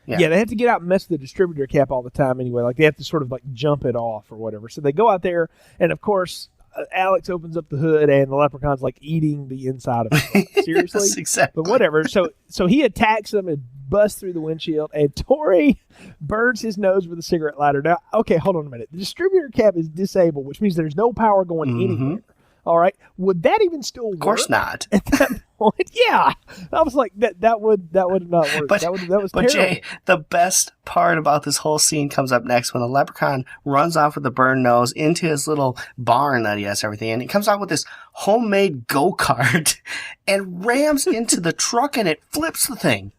Yeah, they have to get out and mess with the distributor cap all the time anyway. Like they have to sort of like jump it off or whatever. So they go out there, and of course, Alex opens up the hood, and the leprechaun's like eating the inside of it. Seriously, yes, exactly. But whatever. So he attacks them and busts through the windshield, and Tori burns his nose with a cigarette lighter. Now, okay, hold on a minute. The distributor cap is disabled, which means there's no power going anywhere. All right, would that even still work? Of course not. At that point, yeah, I was like that would not work. That was but terrible. Jay, the best part about this whole scene comes up next when the leprechaun runs off with a burned nose into his little barn that he has everything in. He comes out with this homemade go-kart and rams into the truck, and it flips the thing.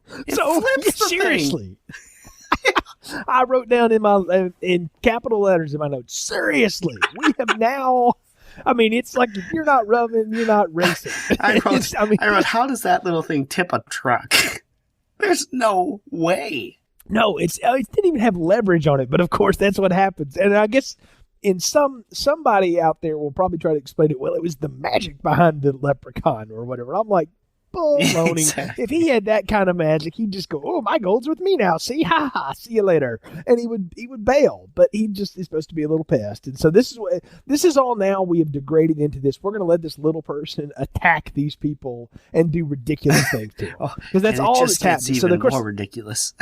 Seriously. I wrote down in capital letters in my notes, seriously, we have now. I mean, it's like if you're not rubbing, you're not racing. I wrote, how does that little thing tip a truck? There's no way. No, it didn't even have leverage on it, but of course that's what happens. And I guess somebody out there will probably try to explain it. Well, it was the magic behind the leprechaun or whatever. I'm like, baloney. Exactly. If he had that kind of magic, he'd just go, "Oh, my gold's with me now. See, ha ha. See you later." And he would bail, but he just is supposed to be a little pest. And so this is all now we have degraded into this. We're going to let this little person attack these people and do ridiculous things to them because that's all that's happening. It's even more ridiculous.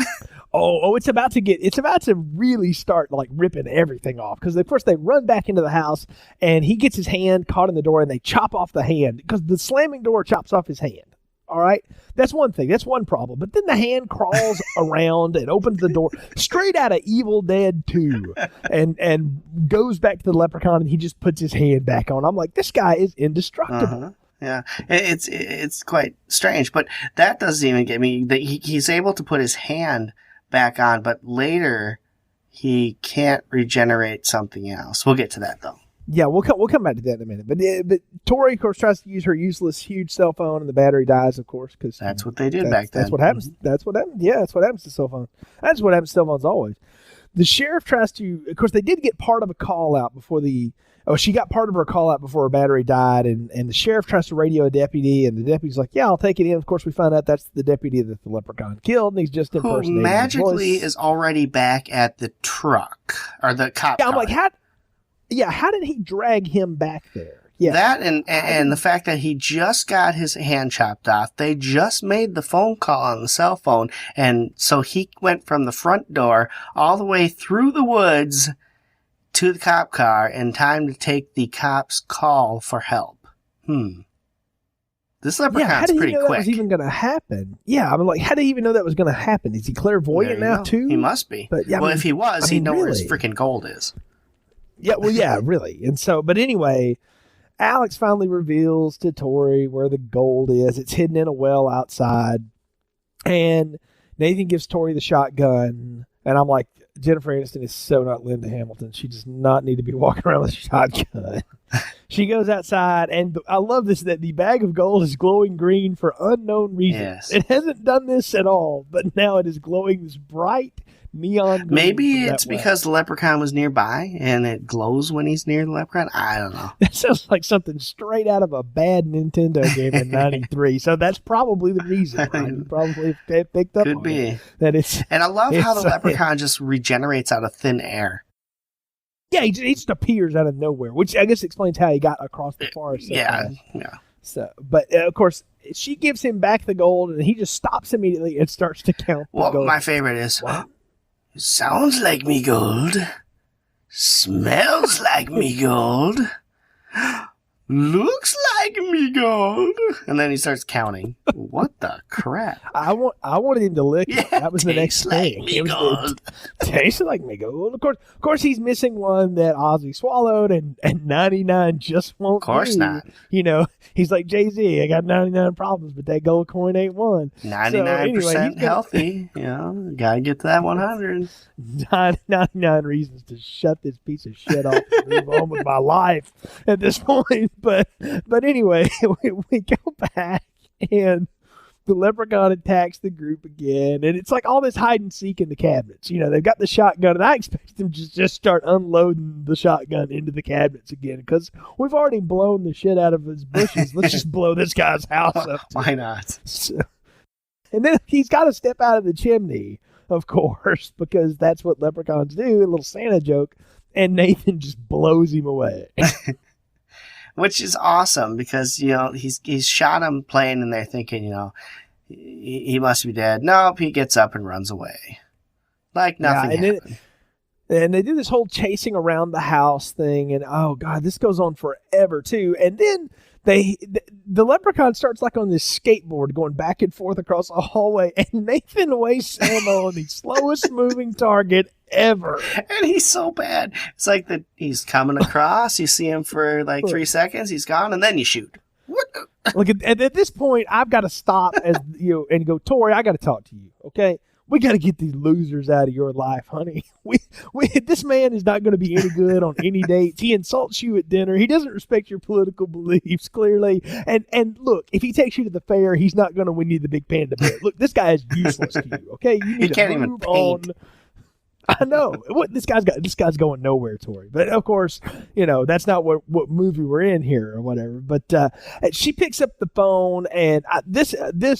It's about to really start like ripping everything off because of course they run back into the house and he gets his hand caught in the door and they chop off the hand because the slamming door chops off his hand. All right. That's one thing. That's one problem. But then the hand crawls around and opens the door straight out of Evil Dead 2 and goes back to the leprechaun and he just puts his hand back on. I'm like, this guy is indestructible. Uh-huh. Yeah, it's quite strange, but that doesn't even get me. He's able to put his hand back on, but later he can't regenerate something else. We'll get to that though. Yeah, we'll come back to that in a minute. But Tori, of course, tries to use her useless, huge cell phone, and the battery dies, of course, because that's what they did back then. That's what happens. Mm-hmm. That's what happens. Yeah, that's what happens to cell phone. That's what happens to cell phones always. The sheriff tries to. Of course, they did get part of a call out before the. Oh, she got part of her call out before her battery died, and the sheriff tries to radio a deputy, and the deputy's like, "Yeah, I'll take it in." Of course, we find out that's the deputy that the leprechaun killed, and he's just impersonating. Who magically is already back at the truck or the cop car. I'm like, how? Yeah, how did he drag him back there? Yeah, that and the fact that he just got his hand chopped off. They just made the phone call on the cell phone, and so he went from the front door all the way through the woods to the cop car in time to take the cop's call for help. This leprechaun's pretty quick. How did he know that was even going to happen? Yeah, I'm like, how did he even know that was going to happen? Is he clairvoyant now too? He must be. But yeah, if he was, he'd know where his freaking gold is. Yeah, well, yeah, really. And so, but anyway, Alex finally reveals to Tori where the gold is. It's hidden in a well outside. And Nathan gives Tori the shotgun. And I'm like, Jennifer Aniston is so not Linda Hamilton. She does not need to be walking around with a shotgun. She goes outside, and I love this, that the bag of gold is glowing green for unknown reasons. Yes. It hasn't done this at all, but now it is glowing this bright neon green. Maybe it's because the leprechaun was nearby and it glows when he's near the leprechaun. I don't know. That sounds like something straight out of a bad Nintendo game in '93. So that's probably the reason. Right? You probably picked up. Could be that it's. And I love how the leprechaun just regenerates out of thin air. Yeah, he just appears out of nowhere, which I guess explains how he got across the forest. Yeah. So, but of course, she gives him back the gold, and he just stops immediately and starts to count. Well, the gold. My favorite is. What? Sounds like me gold. Smells like me gold. Looks like me gold. And then he starts counting. What the crap? I wanted him to lick it. That was the next thing. Me gold. Tastes like me gold. Of course, he's missing one that Ozzy swallowed, and 99 just won't. Of course not. You know, he's like Jay-Z. I got 99 problems, but that gold coin ain't one. 99% healthy. You know, gotta get to that 100. 99 reasons to shut this piece of shit off and move on with my life at this point. But anyway, we go back and the leprechaun attacks the group again, and it's like all this hide and seek in the cabinets. You know, they've got the shotgun, and I expect them to just start unloading the shotgun into the cabinets again because we've already blown the shit out of his bushes. Let's just blow this guy's house up. Why not? So, and then he's got to step out of the chimney, of course, because that's what leprechauns do. A little Santa joke, and Nathan just blows him away. Which is awesome because, you know, he's shot him playing in there thinking, you know, he must be dead. Nope, he gets up and runs away. Like nothing happened. And they do this whole chasing around the house thing, and oh god, this goes on forever too. And then the leprechaun starts like on this skateboard going back and forth across a hallway, and Nathan wastes ammo on the slowest moving target ever. And he's so bad. It's like that he's coming across, you see him for like 3 seconds, he's gone, and then you shoot. What? Look, at this point, I've got to stop and go, Tori, I got to talk to you, okay? We got to get these losers out of your life, honey. This man is not going to be any good on any dates. He insults you at dinner. He doesn't respect your political beliefs, clearly. And look, if he takes you to the fair, he's not going to win you the big panda bear. Look, this guy is useless to you, okay? You need he can't even paint. I know. What this guy's going nowhere, Tori. But of course, you know, that's not what movie we're in here or whatever. But she picks up the phone, and this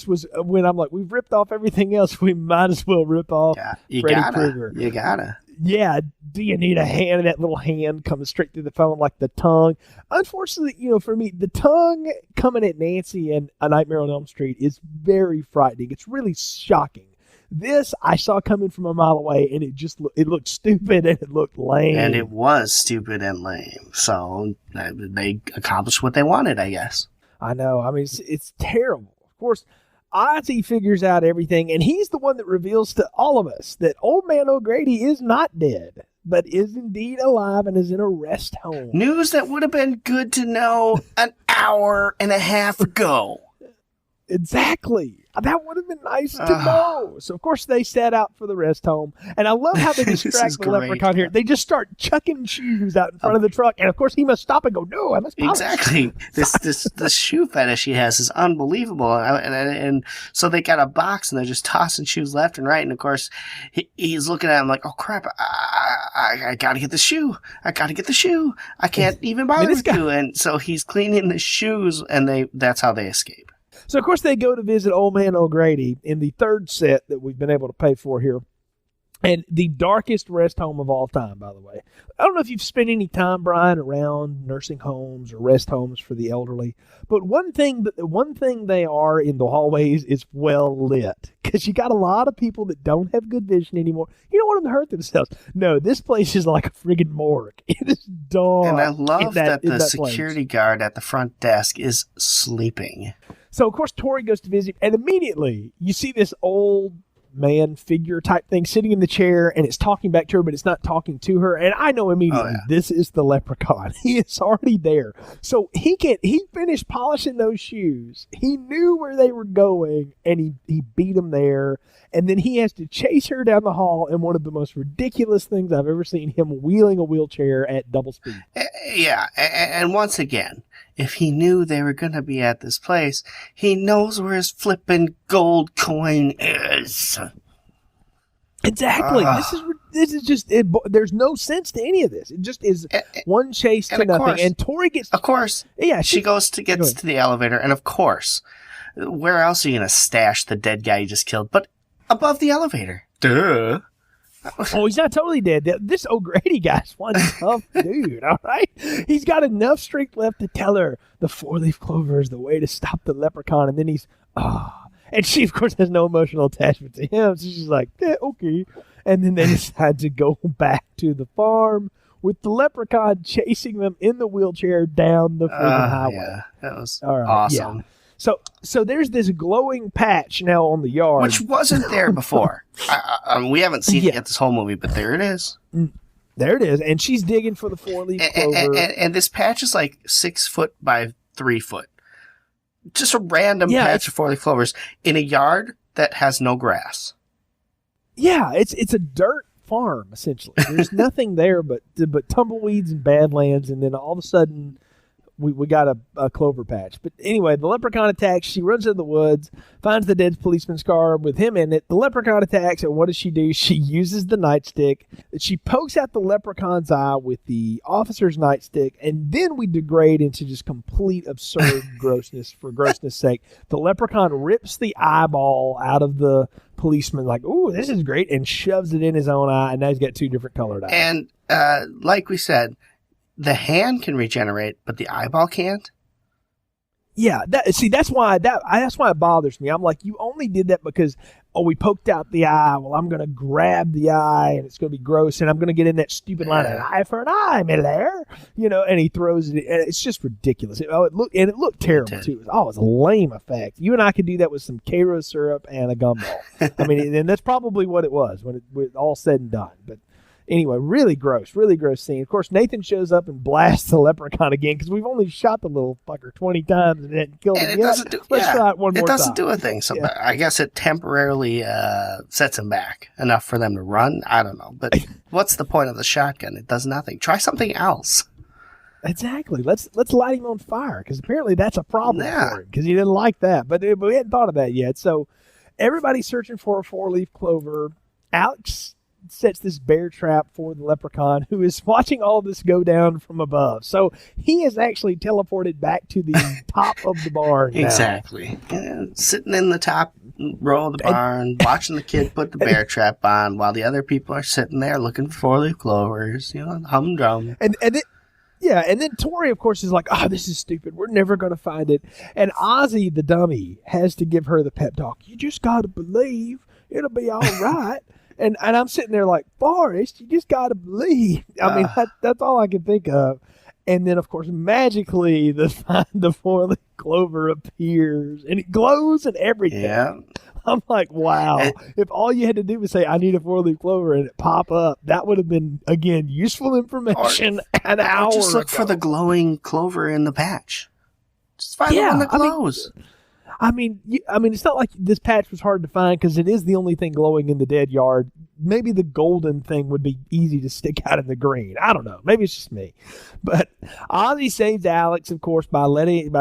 was when I'm like, we've ripped off everything else. We might as well rip off Freddy Krueger. You gotta. Yeah. Do you need a hand? And that little hand comes straight through the phone like the tongue. Unfortunately, you know, for me, the tongue coming at Nancy and A Nightmare on Elm Street is very frightening. It's really shocking. This I saw coming from a mile away, and it looked stupid and it looked lame. And it was stupid and lame. So they accomplished what they wanted, I guess. I know. I mean, it's terrible. course, Ozzy figures out everything, and he's the one that reveals to all of us that Old Man O'Grady is not dead, but is indeed alive and is in a rest home. News that would have been good to know an hour and a half ago. Exactly. That would have been nice to know. So, of course, they set out for the rest home. And I love how they distract the leprechaun here. They just start chucking shoes out in front of the truck. And, of course, he must stop and go, no, I must polish. Exactly. This shoe fetish he has is unbelievable. And so they got a box, and they're just tossing shoes left and right. And, of course, he's looking at him like, oh, crap, I got to get the shoe. I got to get the shoe. I can't even bother to. And so he's cleaning the shoes, and that's how they escape. So, of course, they go to visit Old Man O'Grady in the third set that we've been able to pay for here. And the darkest rest home of all time, by the way. I don't know if you've spent any time, Brian, around nursing homes or rest homes for the elderly. But one thing they are in the hallways is well lit. Because you got a lot of people that don't have good vision anymore. You don't want them to hurt themselves. No, this place is like a friggin' morgue. It is dark. And I love that the security guard at the front desk is sleeping. So, of course, Tori goes to visit, and immediately you see this old man figure type thing sitting in the chair, and it's talking back to her, but it's not talking to her. And I know immediately this is the leprechaun. He is already there. So he finished polishing those shoes. He knew where they were going, and he beat them there. And then he has to chase her down the hall in one of the most ridiculous things I've ever seen, him wheeling a wheelchair at double speed. Yeah, and once again, if he knew they were going to be at this place, he knows where his flippin' gold coin is. Exactly. This is just there's no sense to any of this. It just is one chase to nothing. Course, and Tori gets, of course, yeah, she gets to the elevator, and of course, where else are you going to stash the dead guy you just killed? But above the elevator. Duh. Oh, he's not totally dead. This O'Grady guy's one tough dude, all right? He's got enough strength left to tell her the four-leaf clover is the way to stop the leprechaun, and then he's, And she, of course, has no emotional attachment to him, so she's like, yeah, okay. And then they decide to go back to the farm with the leprechaun chasing them in the wheelchair down the freaking highway. Yeah, that was awesome. Yeah. So there's this glowing patch now on the yard. Which wasn't there before. We haven't seen it yet this whole movie, but there it is. There it is. And she's digging for the four-leaf clover. And this patch is like 6 foot by 3 foot. Just a random patch of four-leaf clovers in a yard that has no grass. Yeah, it's a dirt farm, essentially. There's nothing there but tumbleweeds and badlands, and then all of a sudden we got a clover patch. But anyway, the leprechaun attacks. She runs into the woods, finds the dead policeman's car with him in it. The leprechaun attacks, and what does she do? She uses the nightstick. She pokes out the leprechaun's eye with the officer's nightstick, and then we degrade into just complete absurd grossness for grossness sake. The leprechaun rips the eyeball out of the policeman like, ooh, this is great, and shoves it in his own eye, and now he's got 2 different colored eyes. And like we said, the hand can regenerate, but the eyeball can't. Yeah, that's why it bothers me. I'm like, you only did that because we poked out the eye. Well, I'm gonna grab the eye and it's gonna be gross, and I'm gonna get in that stupid line, an eye for an eye, me there, and he throws it. And it's just ridiculous. It looked terrible too. It was a lame effect. You and I could do that with some Karo syrup and a gumball. I mean, and that's probably what it was when it all said and done. But anyway, really gross scene. Of course, Nathan shows up and blasts the leprechaun again because we've only shot the little fucker 20 times and it hadn't killed him yet. Let's try it one more time. It doesn't do a thing. So I guess it temporarily sets him back enough for them to run. I don't know. But what's the point of the shotgun? It does nothing. Try something else. Exactly. Let's light him on fire because apparently that's a problem for him because he didn't like that. But we hadn't thought of that yet. So everybody's searching for a 4-leaf clover. Alex sets this bear trap for the leprechaun who is watching all this go down from above. So he is actually teleported back to the top of the barn now. Exactly. Sitting in the top row of the barn, watching the kid put the bear trap on while the other people are sitting there looking for 4-leaf clovers, humdrum. And then Tori, of course, is like, this is stupid. We're never going to find it. And Ozzy, the dummy, has to give her the pep talk. You just got to believe it'll be all right. And I'm sitting there like, Forrest, you just got to believe. I mean, that's all I can think of. And then, of course, magically, the four-leaf clover appears, and it glows and everything. Yeah. I'm like, wow. If all you had to do was say, I need a four-leaf clover, and it pop up, that would have been, again, useful information an hour just look ago. for the glowing clover in the patch. Just find the one that glows. I mean, it's not like this patch was hard to find because it is the only thing glowing in the dead yard. Maybe the golden thing would be easy to stick out in the green. I don't know. Maybe it's just me. But Ozzy saves Alex, of course, by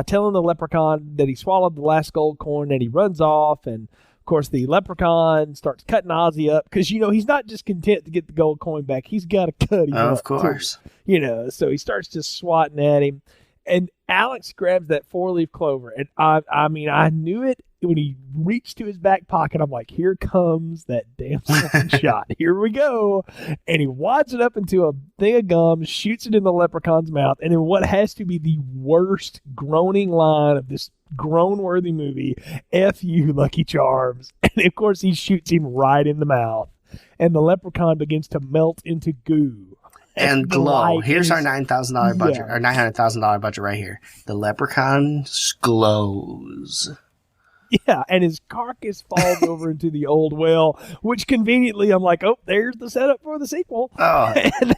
telling the leprechaun that he swallowed the last gold coin, and he runs off. And of course, the leprechaun starts cutting Ozzy up because he's not just content to get the gold coin back. He's got to cut him up. Of course. Too. So he starts just swatting at him. And Alex grabs that four-leaf clover, and I knew it when he reached to his back pocket. I'm like, here comes that damn shot. Here we go. And he wads it up into a thing of gum, shoots it in the leprechaun's mouth, and in what has to be the worst groaning line of this groan-worthy movie, F you, Lucky Charms. And, of course, he shoots him right in the mouth, and the leprechaun begins to melt into goo. And glow. Here's our $9,000 budget, or $900,000 budget right here. The leprechaun glows. Yeah, and his carcass falls over into the old well, which conveniently I'm like, oh, there's the setup for the sequel. Oh. And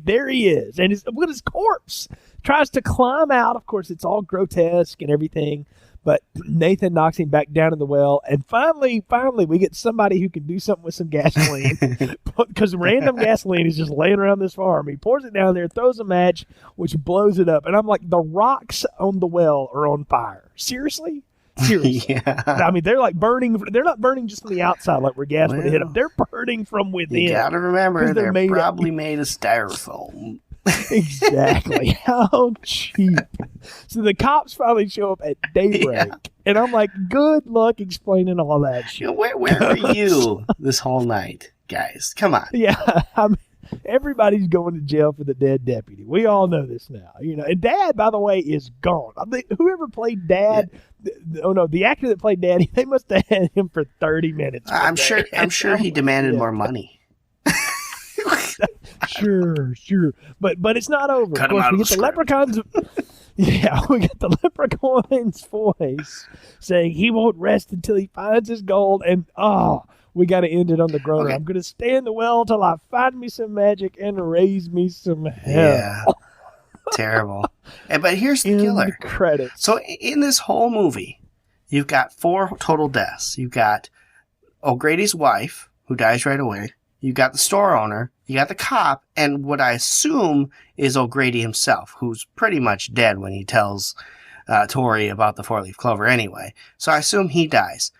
there he is. And his corpse tries to climb out. Of course, it's all grotesque and everything. But Nathan knocks him back down in the well. And finally, we get somebody who can do something with some gasoline. Because random gasoline is just laying around this farm. He pours it down there, throws a match, which blows it up. And I'm like, the rocks on the well are on fire. Seriously? Yeah. I mean, they're like burning. They're not burning just from the outside like where gas would hit them. They're burning from within. You got to remember, they're probably made of styrofoam. Exactly. How cheap. So the cops finally show up at daybreak, and I'm like, good luck explaining all that shit. Where were you this whole night, guys? Come on. Yeah, everybody's going to jail for the dead deputy. We all know this now. And Dad, by the way, is gone. I think whoever played Dad, the actor that played Daddy, they must have had him for 30 minutes. I'm sure he demanded more money. Sure. But it's not over. Cut of course, him out we of get the leprechaun's. Yeah, we got the leprechaun's voice saying he won't rest until he finds his gold, and we got to end it on the groaner. Okay. I'm going to stay in the well till I find me some magic and raise me some hell. Yeah, terrible. But here's the killer. Credits. So in this whole movie, you've got 4 total deaths. You've got O'Grady's wife, who dies right away. You got the store owner, you got the cop, and what I assume is O'Grady himself, who's pretty much dead when he tells Tori about the 4-leaf clover anyway. So I assume he dies.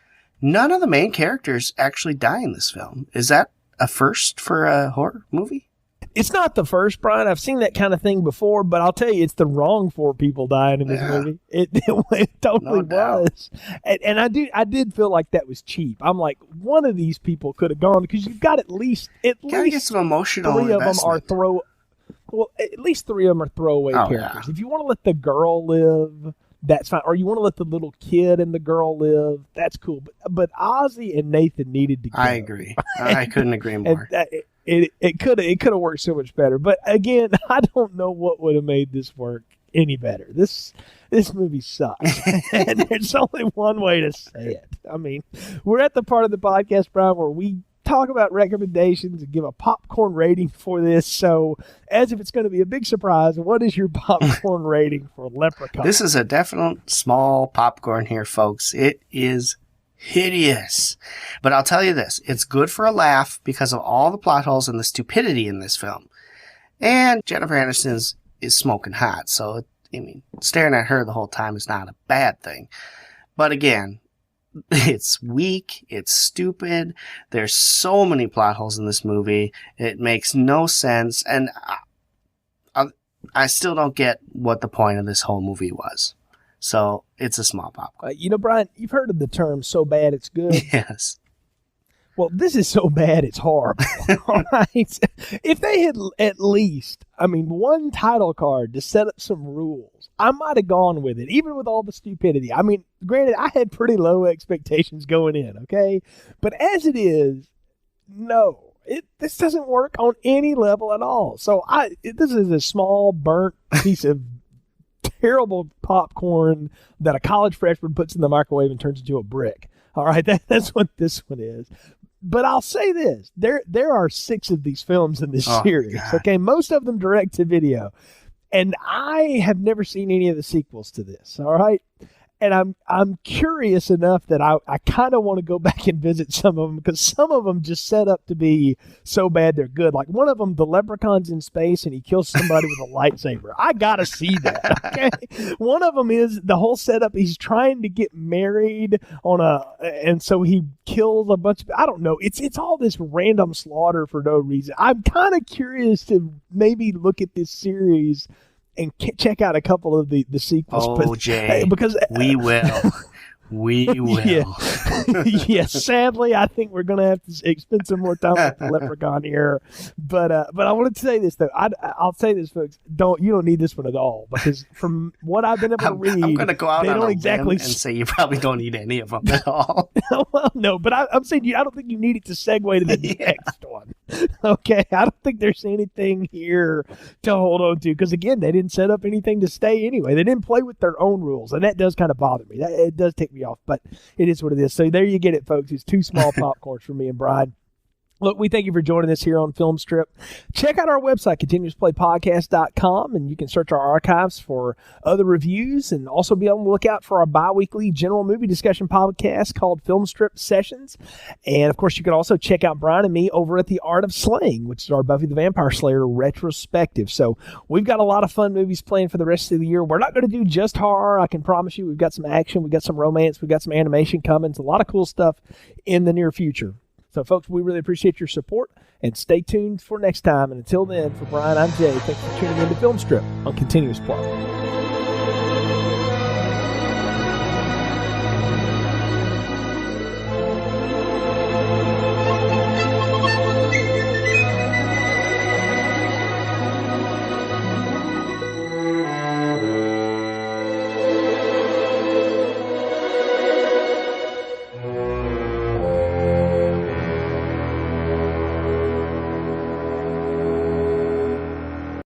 None of the main characters actually die in this film. Is that a first for a horror movie? It's not the first, Brian. I've seen that kind of thing before, but I'll tell you, it's the wrong 4 people dying in this movie. It totally was. And I did feel like that was cheap. I'm like, one of these people could have gone, because you've got at least get some emotional 3 of them are at least 3 of them are throwaway characters. Yeah. If you want to let the girl live, that's fine. Or you want to let the little kid and the girl live, that's cool. But Ozzy and Nathan needed to go. I agree. I couldn't agree more. It could have worked so much better. But again, I don't know what would have made this work any better. This movie sucks. And there's only one way to say it. I mean, we're at the part of the podcast, Brian, where we talk about recommendations and give a popcorn rating for this. So, as if it's going to be a big surprise, what is your popcorn rating for Leprechaun? This is a definite small popcorn here, folks. It is hideous. But I'll tell you this, it's good for a laugh because of all the plot holes and the stupidity in this film. And Jennifer Aniston is smoking hot, so staring at her the whole time is not a bad thing. But again, it's weak, it's stupid, there's so many plot holes in this movie, it makes no sense, and I still don't get what the point of this whole movie was. So, it's a small popcorn. Brian, you've heard of the term so bad it's good? Yes. Well, this is so bad it's horrible. All right? If they had at least, one title card to set up some rules, I might have gone with it, even with all the stupidity. Granted, I had pretty low expectations going in, okay? But as it is, no. This doesn't work on any level at all. So this is a small burnt piece of terrible popcorn that a college freshman puts in the microwave and turns into a brick. All right, that's what this one is. But I'll say this: there are 6 of these films in this series. Okay, most of them direct to video, and I have never seen any of the sequels to this. All right. And I'm curious enough that I kind of want to go back and visit some of them, because some of them just set up to be so bad they're good. Like one of them, the Leprechaun's in space and he kills somebody with a lightsaber. I gotta see that. Okay. One of them is the whole setup. He's trying to get married and so he kills a bunch of. I don't know. It's all this random slaughter for no reason. I'm kind of curious to maybe look at this series and check out a couple of the sequels. Oh, Jay, because we will. We will. Yeah, sadly, I think we're going to have to spend some more time with the Leprechaun here. But I wanted to say this, though. I'll say this, folks. You don't need this one at all, because from what I've been able to read, I'm going to go out on a exactly limb and say you probably don't need any of them at all. Well, no, but I'm saying I don't think you need it to segue to the next one. Okay, I don't think there's anything here to hold on to, because, again, they didn't set up anything to stay anyway. They didn't play with their own rules, and that does kind of bother me. It does take me off, but it is what it is. So there you get it, folks. It's 2 small popcorns for me and Brian. Look, we thank you for joining us here on Film Strip. Check out our website, continuousplaypodcast.com, and you can search our archives for other reviews, and also be on the lookout for our bi-weekly general movie discussion podcast called Film Strip Sessions. And, of course, you can also check out Brian and me over at The Art of Slaying, which is our Buffy the Vampire Slayer retrospective. So we've got a lot of fun movies planned for the rest of the year. We're not going to do just horror, I can promise you. We've got some action, we've got some romance, we've got some animation coming. It's a lot of cool stuff in the near future. So, folks, we really appreciate your support, and stay tuned for next time. And until then, for Brian, I'm Jay. Thanks for tuning in to Film Strip on Continuous Play.